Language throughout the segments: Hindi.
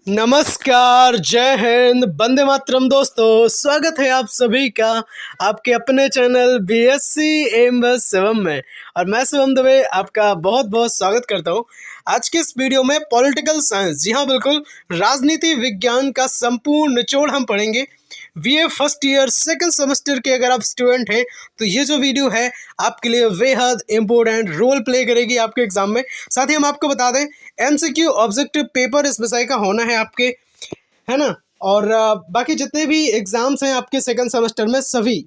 नमस्कार, जय हिंद, वंदे मातरम। दोस्तों, स्वागत है आप सभी का आपके अपने चैनल बीएससी एम बस शिवम में। और मैं शिवम दुबे आपका बहुत बहुत स्वागत करता हूं। आज के इस वीडियो में पॉलिटिकल साइंस, जी हाँ बिल्कुल, राजनीति विज्ञान का संपूर्ण निचोड़ हम पढ़ेंगे। BA first year second semester के अगर आप स्टूडेंट हैं तो ये जो वीडियो है आपके लिए बेहद इंपॉर्टेंट रोल प्ले करेगी आपके एग्जाम में। साथ ही हम आपको बता दें एमसीक्यू ऑब्जेक्टिव पेपर इस विषय का होना है आपके, है ना। और बाकी जितने भी एग्जाम्स हैं आपके सेकंड सेमेस्टर में, सभी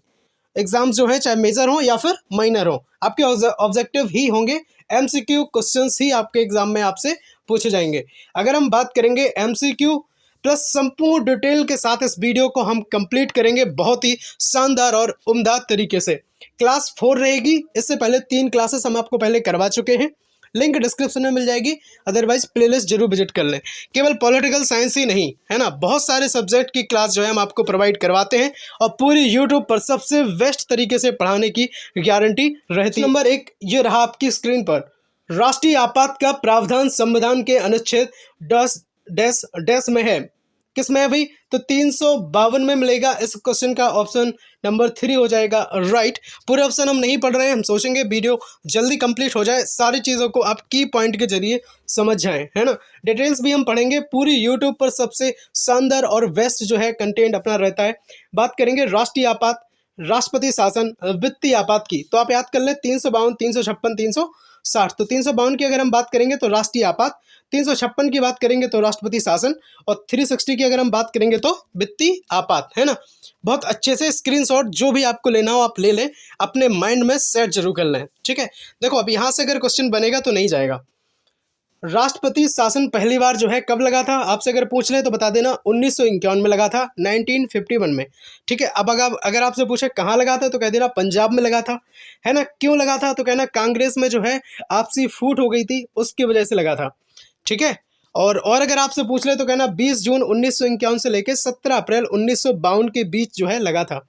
एग्जाम्स जो है चाहे मेजर हो या फिर माइनर हो, आपके ऑब्जेक्टिव ही होंगे। एमसीक्यू क्वेश्चंस ही आपके एग्जाम में आपसे पूछे जाएंगे। अगर हम बात करेंगे एमसीक्यू प्लस संपूर्ण डिटेल के साथ, इस वीडियो को हम कंप्लीट करेंगे बहुत ही शानदार और उम्दा तरीके से। क्लास 4 रहेगी, इससे पहले 3 क्लासेस हम आपको पहले करवा चुके हैं, लिंक डिस्क्रिप्शन में मिल जाएगी। अदरवाइज प्लेलिस्ट जरूर विजिट कर लें। केवल पॉलिटिकल साइंस ही नहीं, है ना, बहुत सारे सब्जेक्ट की क्लास जो है हम आपको प्रोवाइड करवाते हैं और पूरी यूट्यूब पर सबसे बेस्ट तरीके से पढ़ाने की गारंटी रहती है। नंबर 1 ये रहा आपकी स्क्रीन पर, राष्ट्रीय आपात का प्रावधान संविधान के अनुच्छेद डैश डैश डैश में है। किस में है भाई? तो 352 में मिलेगा। इस क्वेश्चन का ऑप्शन नंबर 3 हो जाएगा राइट। पूरे ऑप्शन हम नहीं पढ़ रहे हैं, हम सोचेंगे वीडियो जल्दी कंप्लीट हो जाए, सारी चीज़ों को आप की पॉइंट के जरिए समझ जाएं, है ना। डिटेल्स भी हम पढ़ेंगे, पूरी यूट्यूब पर सबसे शानदार और बेस्ट जो है कंटेंट अपना रहता है। बात करेंगे राष्ट्रीय आपात, राष्ट्रपति शासन, वित्तीय आपात की, तो आप याद कर लें 352, 356, 360। तो 352 की अगर हम बात करेंगे तो राष्ट्रीय आपात, 356 की बात करेंगे तो राष्ट्रपति शासन, और 360 की अगर हम बात करेंगे तो वित्तीय आपात, है ना। बहुत अच्छे से स्क्रीनशॉट जो भी आपको लेना हो आप ले लें, अपने माइंड में सेट जरूर कर लें, ठीक है। देखो अब यहाँ से अगर क्वेश्चन बनेगा तो नहीं जाएगा। राष्ट्रपति शासन पहली बार जो है कब लगा था, आपसे अगर पूछ ले तो बता देना 1951 में लगा था, 1951 में, ठीक है। अब अगर आपसे पूछे कहाँ लगा था तो कह देना पंजाब में लगा था, है ना। क्यों लगा था तो कहना कांग्रेस में जो है आपसी फूट हो गई थी, उसकी वजह से लगा था, ठीक है। और अगर आपसे पूछ ले तो कहना 20 जून 1951 से लेकर 17 अप्रैल 1952 के बीच जो है लगा था,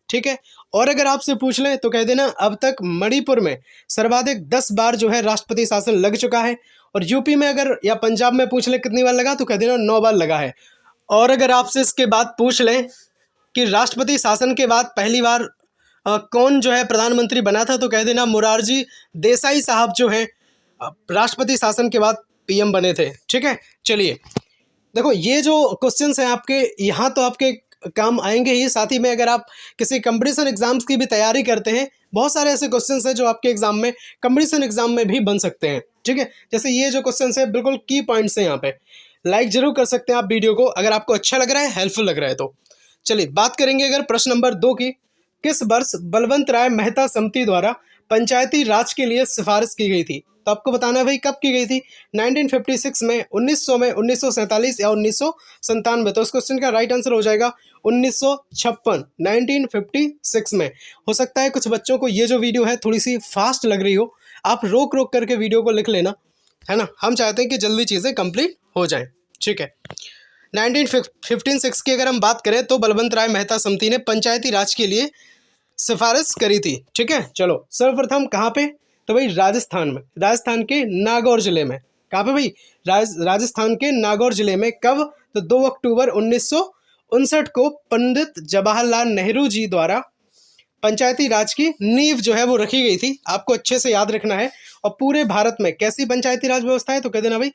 ठीक है। और अगर आपसे पूछ लें तो कह देना अब तक मणिपुर में सर्वाधिक 10 बार जो है राष्ट्रपति शासन लग चुका है। और यूपी में अगर या पंजाब में पूछ लें कितनी बार लगा तो कह देना 9 बार लगा है। और अगर आपसे इसके बाद पूछ लें कि राष्ट्रपति शासन के बाद पहली बार कौन जो है प्रधानमंत्री बना था तो कह देना मोरारजी देसाई साहब जो है राष्ट्रपति शासन के बाद पीएम बने थे, ठीक है। चलिए देखो ये जो क्वेश्चंस हैं आपके यहाँ तो आपके काम आएंगे ही, साथ ही में अगर आप किसी कंपटीशन एग्जाम्स की भी तैयारी करते हैं, बहुत सारे ऐसे क्वेश्चंस हैं जो आपके एग्जाम में कंपटीशन एग्जाम में भी बन सकते हैं, ठीक है। जैसे ये जो क्वेश्चंस है बिल्कुल की पॉइंट्स हैं यहाँ पे। लाइक जरूर कर सकते हैं आप वीडियो को अगर आपको अच्छा लग रहा है, हेल्पफुल लग रहा है तो। चलिए बात करेंगे अगर प्रश्न नंबर 2 की, किस वर्ष बलवंत राय मेहता समिति द्वारा पंचायती राज के लिए सिफारिश की गई थी? तो आपको बताना है भाई कब की गई थी, 1956 में, 1900 में, 1947 या 1997। तो इस क्वेश्चन का राइट आंसर हो जाएगा 1956, 1956 में। हो सकता है कुछ बच्चों को ये जो वीडियो है थोड़ी सी फास्ट लग रही हो, आप रोक रोक करके वीडियो को लिख लेना, है ना। हम चाहते हैं कि जल्दी चीज़ें कंप्लीट हो जाएं, ठीक है। 1956 की अगर हम बात करें तो बलवंत राय मेहता समिति ने पंचायती राज के लिए सिफारिश करी थी, ठीक है। चलो सर्वप्रथम कहाँ पे, तो भाई राजस्थान में, राजस्थान के नागौर जिले में। कहाँ पे भाई? राजस्थान के नागौर जिले में। कब? तो 2 अक्टूबर 1959 को पंडित जवाहरलाल नेहरू जी द्वारा पंचायती राज की नींव जो है वो रखी गई थी। आपको अच्छे से याद रखना है। और पूरे भारत में कैसी पंचायती राज व्यवस्था है तो कह देना भाई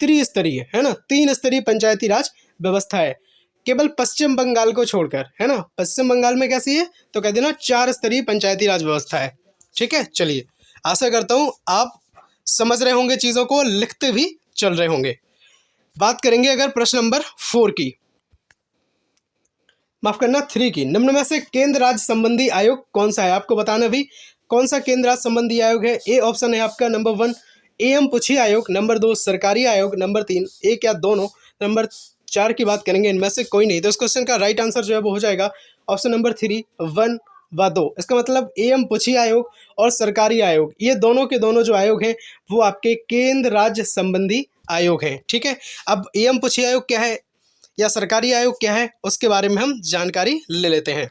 त्रिस्तरीय, है ना, 3 स्तरीय पंचायती राज व्यवस्था है, केवल पश्चिम बंगाल को छोड़कर, है ना। पश्चिम बंगाल में कैसी है तो कह देना 4 स्तरीय पंचायती राज व्यवस्था है, ठीक है। चलिए आशा करता हूँ आप समझ रहे होंगे, चीज़ों को लिखते भी चल रहे होंगे। बात करेंगे अगर प्रश्न नंबर 4 की, माफ करना 3 की, निम्न में से केंद्र राज्य संबंधी आयोग कौन सा है? आपको बताना भी कौन सा केंद्र राज्य संबंधी आयोग है। ए ऑप्शन है आपका नंबर 1 एम पुछी आयोग, नंबर 2 सरकारी आयोग, नंबर 3 एक या दोनों, नंबर 4 की बात करेंगे इनमें से कोई नहीं। तो इस क्वेश्चन का राइट आंसर जो है वो हो जाएगा ऑप्शन नंबर 3 1 व 2। इसका मतलब एम पुछी आयोग और सरकारी आयोग, ये दोनों के दोनों जो आयोग हैं वो आपके केंद्र राज्य संबंधी आयोग हैं, ठीक है। अब एम पुछी आयोग क्या है या सरकारी आयोग क्या है उसके बारे में हम जानकारी ले लेते हैं।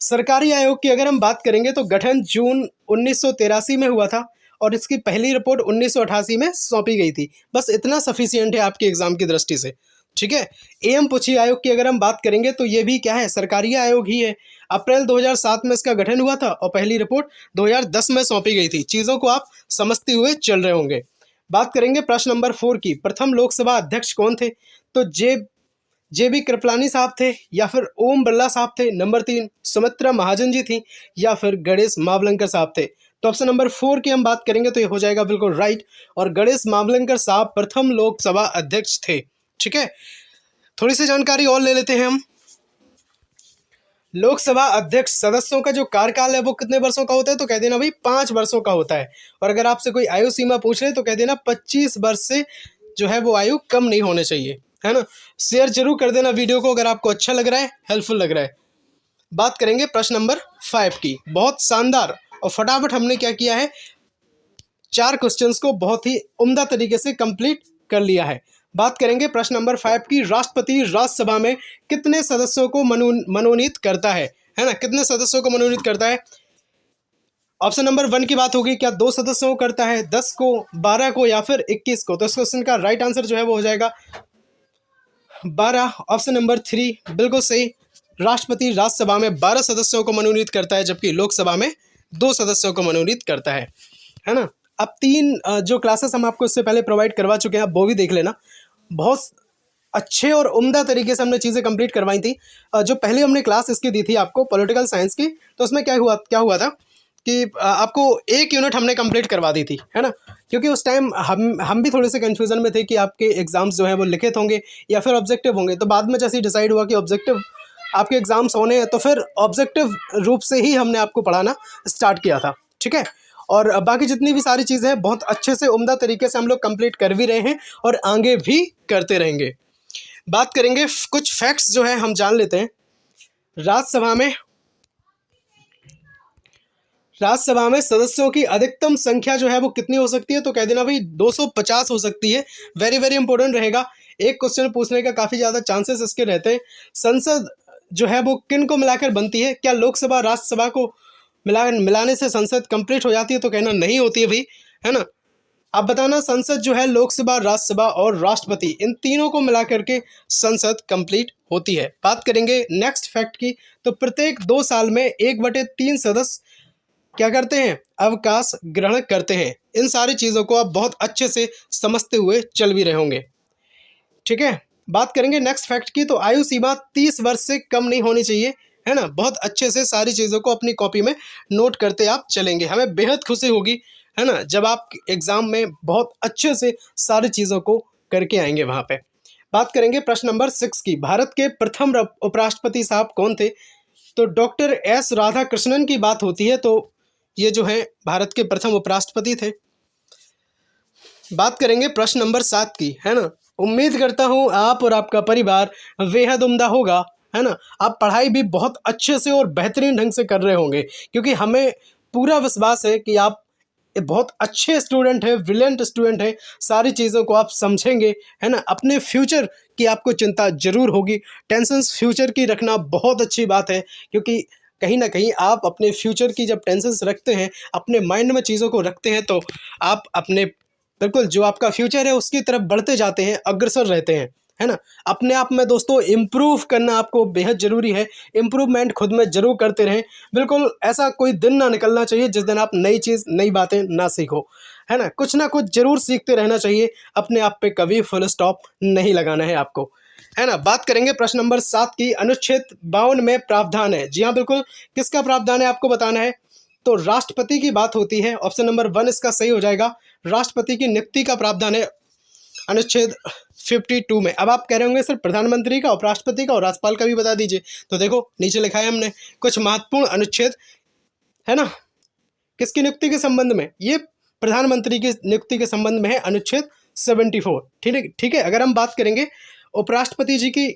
सरकारी आयोग की अगर हम बात करेंगे तो गठन जून 1983 में हुआ था और इसकी पहली रिपोर्ट 1988 में सौंपी गई थी। बस इतना सफिशियंट है आपके एग्जाम की दृष्टि से। ठीक है। एम पुछी आयोग की अगर हम बात करेंगे तो ये भी क्या है, सरकारी आयोग ही है। अप्रैल 2007 में इसका गठन हुआ था और पहली रिपोर्ट 2010 में सौंपी गई थी। चीज़ों को आप समझते हुए चल रहे होंगे। बात करेंगे प्रश्न नंबर 4 की, प्रथम लोकसभा अध्यक्ष कौन थे? तो जे बी कृपलानी साहब थे या फिर ओम बिरला साहब थे। नंबर 3 सुमित्रा महाजन जी थी या फिर गणेश मावलंकर साहब थे। तो ऑप्शन नंबर 4 की हम बात करेंगे तो ये हो जाएगा बिल्कुल राइट, और गणेश मावलंकर साहब प्रथम लोकसभा अध्यक्ष थे। ठीक है। थोड़ी सी जानकारी और ले लेते हैं हम। लोकसभा अध्यक्ष सदस्यों का जो कार्यकाल है वो कितने वर्षों का होता है? तो कह देना भाई 5 वर्षों का होता है। और अगर आपसे कोई आयु सीमा पूछ रहे तो कह देना 25 वर्ष से जो है वो आयु कम नहीं होने चाहिए, है ना। शेयर जरूर कर देना वीडियो को अगर आपको अच्छा लग रहा है, हेल्पफुल लग रहा है। बात करेंगे प्रश्न नंबर 5 की। बहुत शानदार और फटाफट हमने क्या किया है, 4 क्वेश्चंस को बहुत ही उम्दा तरीके से कंप्लीट कर लिया है। बात करेंगे प्रश्न नंबर 5 की। राष्ट्रपति राज्यसभा में कितने सदस्यों को मनोनीत करता है ना, कितने सदस्यों को मनोनीत करता है? ऑप्शन नंबर 1 की बात होगी, क्या 2 सदस्यों को करता है, 10 को, 12 को या फिर 21 को? तो इस क्वेश्चन का राइट आंसर जो है वो हो जाएगा 12। ऑप्शन नंबर 3 बिल्कुल सही। राष्ट्रपति राज्यसभा में 12 सदस्यों को मनोनीत करता है, जबकि लोकसभा में 2 सदस्यों को मनोनीत करता है ना। अब 3 जो क्लासेस हम आपको इससे पहले प्रोवाइड करवा चुके हैं, आप वो भी देख लेना। बहुत अच्छे और उम्दा तरीके से हमने चीज़ें कंप्लीट करवाई थी। जो पहले हमने क्लास इसकी दी थी आपको पॉलिटिकल साइंस की, तो उसमें क्या हुआ था कि आपको 1 यूनिट हमने कंप्लीट करवा दी थी, है ना। क्योंकि उस टाइम हम भी थोड़े से कन्फ्यूज़न में थे कि आपके एग्ज़ाम्स जो हैं वो लिखित होंगे या फिर ऑब्जेक्टिव होंगे। तो बाद में जैसे ही डिसाइड हुआ कि ऑब्जेक्टिव आपके एग्ज़ाम्स होने हैं, तो फिर ऑब्जेक्टिव रूप से ही हमने आपको पढ़ाना स्टार्ट किया था। ठीक है। और बाकी जितनी भी सारी चीज़ें हैं बहुत अच्छे से उम्दा तरीके से हम लोग कंप्लीट कर भी रहे हैं और आगे भी करते रहेंगे। बात करेंगे कुछ फैक्ट्स जो है हम जान लेते हैं। राज्यसभा में सदस्यों की अधिकतम संख्या जो है वो कितनी हो सकती है? तो कह देना भाई 250 हो सकती है। वेरी वेरी इंपॉर्टेंट रहेगा, एक क्वेश्चन पूछने का काफ़ी ज़्यादा चांसेस इसके रहते हैं। संसद जो है वो किन को मिलाकर बनती है? क्या लोकसभा राज्यसभा को मिलाने से संसद कंप्लीट हो जाती है? तो कहना नहीं होती है भाई, है ना। अब बताना, संसद जो है लोकसभा, राज्यसभा और राष्ट्रपति, इन तीनों को मिला करके संसद कंप्लीट होती है। बात करेंगे नेक्स्ट फैक्ट की। तो प्रत्येक 2 साल में 1/3 सदस्य क्या करते हैं? अवकाश ग्रहण करते हैं। इन सारी चीज़ों को आप बहुत अच्छे से समझते हुए चल भी रहे होंगे। ठीक है। बात करेंगे नेक्स्ट फैक्ट की। तो आयु सीमा 30 वर्ष से कम नहीं होनी चाहिए, है ना। बहुत अच्छे से सारी चीज़ों को अपनी कॉपी में नोट करते आप चलेंगे। हमें बेहद खुशी होगी, है ना, जब आप एग्ज़ाम में बहुत अच्छे से सारी चीज़ों को करके आएंगे वहाँ पे। बात करेंगे प्रश्न नंबर 6 की। भारत के प्रथम उपराष्ट्रपति साहब कौन थे? तो डॉक्टर एस राधाकृष्णन की बात होती है। तो ये जो है भारत के प्रथम उपराष्ट्रपति थे। बात करेंगे प्रश्न नंबर 7 की, है ना। उम्मीद करता हूँ आप और आपका परिवार बेहद उम्दा होगा, है ना। आप पढ़ाई भी बहुत अच्छे से और बेहतरीन ढंग से कर रहे होंगे, क्योंकि हमें पूरा विश्वास है कि आप बहुत अच्छे स्टूडेंट हैं, ब्रिलियंट स्टूडेंट हैं। सारी चीज़ों को आप समझेंगे, है ना। अपने फ्यूचर की आपको चिंता जरूर होगी। टेंशन्स फ्यूचर की रखना बहुत अच्छी बात है, क्योंकि कहीं ना कहीं आप अपने फ्यूचर की जब टेंशन्स रखते हैं, अपने माइंड में चीज़ों को रखते हैं, तो आप अपने बिल्कुल जो आपका फ्यूचर है उसकी तरफ बढ़ते जाते हैं, अग्रसर रहते हैं, है ना। अपने आप में दोस्तों इम्प्रूव करना आपको बेहद ज़रूरी है। इम्प्रूवमेंट खुद में ज़रूर करते रहें। बिल्कुल ऐसा कोई दिन ना निकलना चाहिए जिस दिन आप नई चीज़, नई बातें ना सीखो, है ना। कुछ ना कुछ ज़रूर सीखते रहना चाहिए। अपने आप पे कभी फुल स्टॉप नहीं लगाना है आपको, है ना। बात करेंगे प्रश्न नंबर 7 की। अनुच्छेद 52 में प्रावधान है। जी हाँ, बिल्कुल। किसका प्रावधान है आपको बताना है। तो राष्ट्रपति की बात होती है। ऑप्शन नंबर 1 इसका सही हो जाएगा। राष्ट्रपति की नियुक्ति का प्रावधान है अनुच्छेद 52 में। अब आप कह रहे होंगे सर प्रधानमंत्री का, उपराष्ट्रपति का और राज्यपाल का भी बता दीजिए। तो देखो नीचे लिखा है हमने कुछ महत्वपूर्ण अनुच्छेद, है ना, किसकी नियुक्ति के संबंध में? ये प्रधानमंत्री की नियुक्ति के संबंध में है, अनुच्छेद 74। ठीक है। अगर हम बात करेंगे उपराष्ट्रपति जी की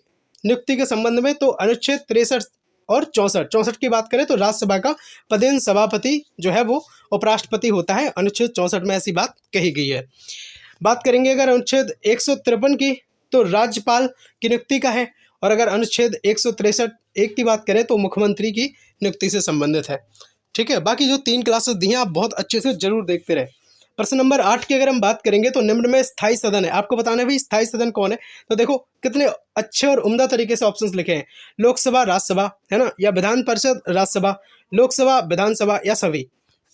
नियुक्ति के संबंध में, तो अनुच्छेद 63 और 64 की बात करें तो राज्यसभा का पदेन सभापति जो है वो उपराष्ट्रपति होता है। अनुच्छेद 64 में ऐसी बात कही गई है। बात करेंगे अगर अनुच्छेद 153 की, तो राज्यपाल की नियुक्ति का है। और अगर अनुच्छेद 163(1) की बात करें तो मुख्यमंत्री की नियुक्ति से संबंधित है। ठीक है। बाकी जो 3 क्लासेस दी हैं आप बहुत अच्छे से जरूर देखते रहे। प्रश्न नंबर 8 की अगर हम बात करेंगे तो निम्न में स्थायी सदन है, आपको बताना है भाई स्थायी सदन कौन है। तो देखो कितने अच्छे और उम्दा तरीके से ऑप्शंस लिखे हैं, लोकसभा, राज्यसभा, है ना, या विधान परिषद, राज्यसभा, लोकसभा, विधानसभा या सभी।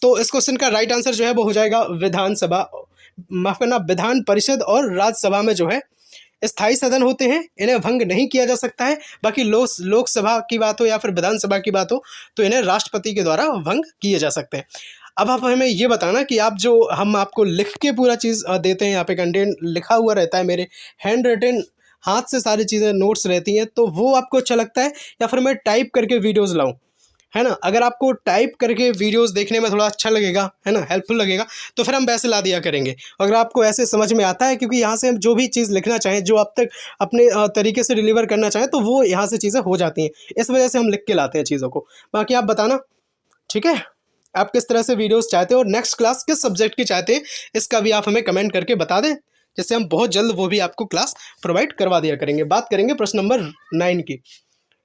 तो इस क्वेश्चन का राइट आंसर जो है वो हो जाएगा विधानसभा, माफ करना, विधान परिषद और राज्यसभा में जो है स्थायी सदन होते हैं, इन्हें भंग नहीं किया जा सकता है। बाकी लोकसभा की बात हो या फिर विधानसभा की बात हो तो इन्हें राष्ट्रपति के द्वारा भंग किए जा सकते हैं। अब आप हमें ये बताना कि आप जो हम आपको लिख के पूरा चीज़ देते हैं, यहाँ पे कंटेंट लिखा हुआ रहता है, मेरे हैंड रिटन हाथ से सारी चीज़ें नोट्स रहती हैं, तो वो आपको अच्छा लगता है या फिर मैं टाइप करके वीडियोज़ लाऊँ, है ना। अगर आपको टाइप करके वीडियोस देखने में थोड़ा अच्छा लगेगा, है ना, हेल्पफुल लगेगा, तो फिर हम वैसे ला दिया करेंगे। अगर आपको ऐसे समझ में आता है, क्योंकि यहाँ से हम जो भी चीज़ लिखना चाहें, जो आप तक अपने तरीके से डिलीवर करना चाहें, तो वो यहाँ से चीज़ें हो जाती हैं, इस वजह से हम लिख के लाते हैं चीज़ों को। बाकी आप बताना, ठीक है, आप किस तरह से वीडियोस चाहते हैं और नेक्स्ट क्लास किस सब्जेक्ट की चाहते हैं, इसका भी आप हमें कमेंट करके बता दें, जिससे हम बहुत जल्द वो भी आपको क्लास प्रोवाइड करवा दिया करेंगे। बात करेंगे प्रश्न नंबर 9 की।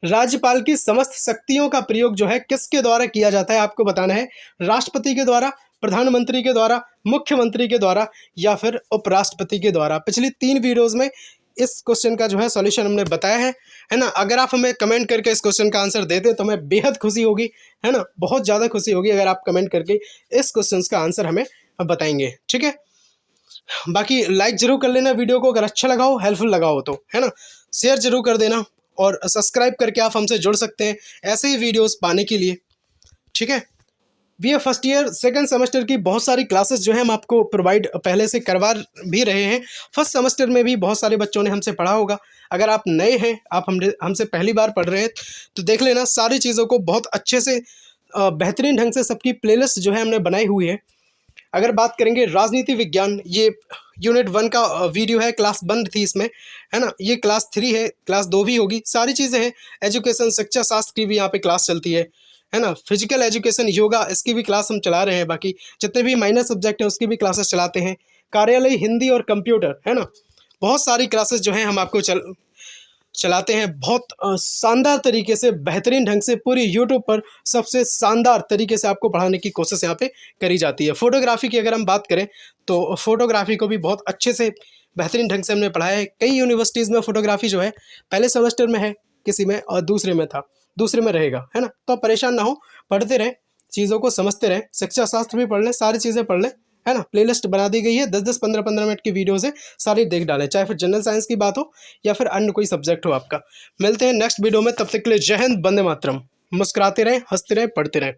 राज्यपाल की समस्त शक्तियों का प्रयोग जो है किसके द्वारा किया जाता है, आपको बताना है। राष्ट्रपति के द्वारा, प्रधानमंत्री के द्वारा, मुख्यमंत्री के द्वारा या फिर उपराष्ट्रपति के द्वारा। पिछली 3 वीडियोस में इस क्वेश्चन का जो है सॉल्यूशन हमने बताया है ना। अगर आप हमें कमेंट करके इस क्वेश्चन का आंसर देते तो हमें बेहद खुशी होगी, है ना, बहुत ज़्यादा खुशी होगी अगर आप कमेंट करके इस क्वेश्चन का आंसर हमें बताएंगे, ठीक है। बाकी लाइक जरूर कर लेना वीडियो को, अगर अच्छा लगा हो, हेल्पफुल लगा हो तो, है ना। शेयर जरूर कर देना और सब्सक्राइब करके आप हमसे जुड़ सकते हैं ऐसे ही वीडियोस पाने के लिए, ठीक है। BA first year second semester की बहुत सारी क्लासेस जो है हम आपको प्रोवाइड पहले से करवा भी रहे हैं। फर्स्ट सेमेस्टर में भी बहुत सारे बच्चों ने हमसे पढ़ा होगा। अगर आप नए हैं, आप हमसे पहली बार पढ़ रहे हैं, तो देख लेना सारी चीज़ों को बहुत अच्छे से बेहतरीन ढंग से सबकी प्लेलिस्ट जो है हमने बनाई हुई है। अगर बात करेंगे राजनीति विज्ञान, ये यूनिट 1 का वीडियो है, क्लास 1 थी इसमें, है ना। ये क्लास 3 है, क्लास 2 भी होगी, सारी चीज़ें हैं। एजुकेशन, शिक्षा शास्त्र की भी यहाँ पे क्लास चलती है ना। फिजिकल एजुकेशन, योगा, इसकी भी क्लास हम चला रहे हैं। बाकी जितने भी माइनर सब्जेक्ट हैं उसकी भी क्लासेस चलाते हैं। कार्यालय, हिंदी और कंप्यूटर, है ना, बहुत सारी क्लासेस जो हैं हम आपको चलाते हैं बहुत शानदार तरीके से, बेहतरीन ढंग से पूरी यूट्यूब पर सबसे शानदार तरीके से आपको पढ़ाने की कोशिश यहाँ पे करी जाती है। फोटोग्राफी की अगर हम बात करें तो फोटोग्राफी को भी बहुत अच्छे से बेहतरीन ढंग से हमने पढ़ाया है। कई यूनिवर्सिटीज़ में फोटोग्राफी जो है पहले सेमेस्टर में है, किसी में और दूसरे में था, दूसरे में रहेगा, है ना। तो आप परेशान ना हो, पढ़ते रहें, चीज़ों को समझते रहें, शिक्षा शास्त्र भी पढ़ लें, सारी चीज़ें पढ़ लें, है ना। प्लेलिस्ट बना दी गई है, 10-10, 15-15 मिनट की वीडियोज़ है, सारी देख डालें, चाहे फिर जनरल साइंस की बात हो या फिर अन्य कोई सब्जेक्ट हो आपका। मिलते हैं नेक्स्ट वीडियो में, तब तक के लिए जय हिंद, वंदे मातरम। मुस्कुराते रहें, हंसते रहें, पढ़ते रहें।